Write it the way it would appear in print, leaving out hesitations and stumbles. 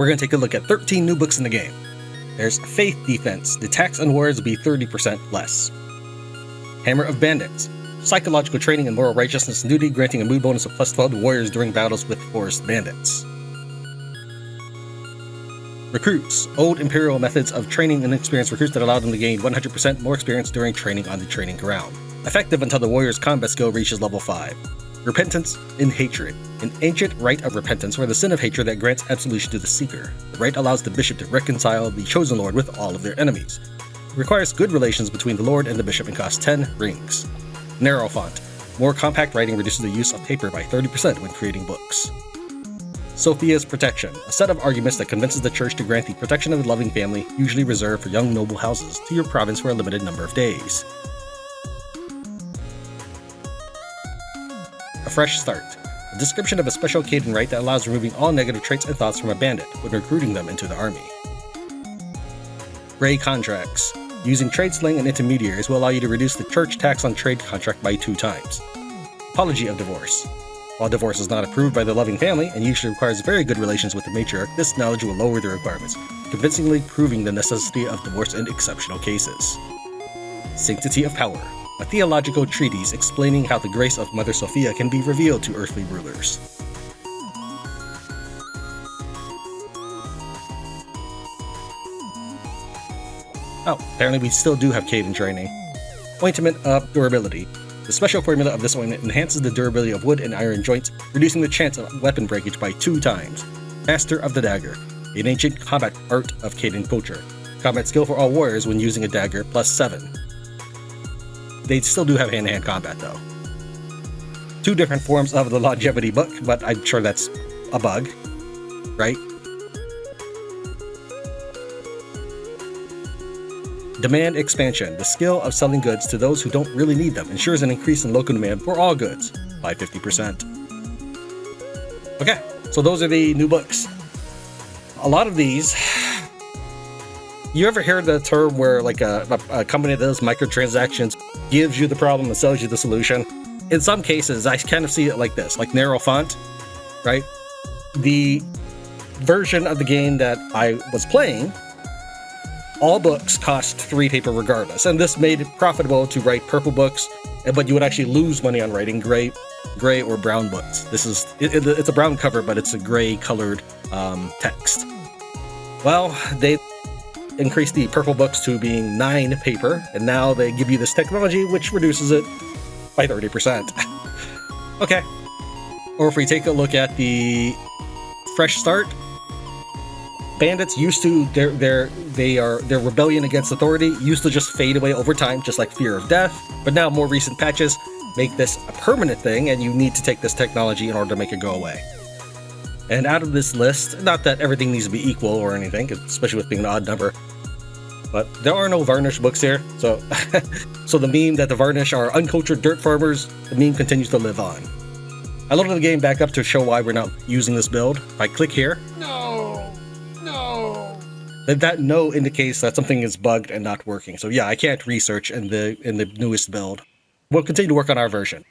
we're going to take a look at 13 new books in the game. There's Faith Defense, the tax on warriors will be 30% less. Hammer of Bandits, psychological training in moral righteousness and duty, granting a mood bonus of plus 12 to warriors during battles with forest bandits. Recruits, old imperial methods of training inexperienced recruits that allow them to gain 100% more experience during training on the training ground. Effective until the warrior's combat skill reaches level 5. Repentance in Hatred, an ancient rite of repentance for the sin of hatred that grants absolution to the seeker. The rite allows the bishop to reconcile the chosen lord with all of their enemies. It requires good relations between the lord and the bishop and costs 10 rings. Narrow font, more compact writing reduces the use of paper by 30% when creating books. Sophia's Protection, a set of arguments that convinces the church to grant the protection of the loving family, usually reserved for young noble houses, to your province for a limited number of days. A Fresh Start, a description of a special Caden rite that allows removing all negative traits and thoughts from a bandit when recruiting them into the army. Gray Contracts, using trade slang and intermediaries will allow you to reduce the church tax on trade contract by 2 times. Apology of Divorce. While divorce is not approved by the loving family and usually requires very good relations with the matriarch, this knowledge will lower the requirements, convincingly proving the necessity of divorce in exceptional cases. Sanctity of Power, a theological treatise explaining how the grace of Mother Sophia can be revealed to earthly rulers. Oh, apparently we still do have Caden training. Ointment of Durability. The special formula of this ointment enhances the durability of wood and iron joints, reducing the chance of weapon breakage by 2 times. Master of the Dagger, an ancient combat art of Caden culture. Combat skill for all warriors when using a dagger, plus 7. They still do have hand-to-hand combat though. 2 different forms of the longevity book, but I'm sure that's a bug, right? Demand Expansion, the skill of selling goods to those who don't really need them, ensures an increase in local demand for all goods by 50%. Okay, so those are the new books. A lot of these, you ever hear the term where like a company that does microtransactions gives you the problem and sells you the solution? In some cases, I kind of see it like this, like narrow font, right? The version of the game that I was playing, all books cost 3 paper regardless, and this made it profitable to write purple books, but you would actually lose money on writing gray or brown books. This is it's a brown cover, but it's a gray colored text. Well, they increased the purple books to being 9 paper, and now they give you this technology which reduces it by 30%. Okay, or if we take a look at the Fresh Start, Bandits used to, their rebellion against authority used to just fade away over time, just like fear of death, but now more recent patches make this a permanent thing, and you need to take this technology in order to make it go away. And out of this list, not that everything needs to be equal or anything, especially with being an odd number, but there are no Varnish books here, so so the meme that the Varnish are uncultured dirt farmers, the meme continues to live on. I loaded the game back up to show why we're not using this build. If I click here, that no indicates that something is bugged and not working. So yeah, I can't research in the newest build. We'll continue to work on our version.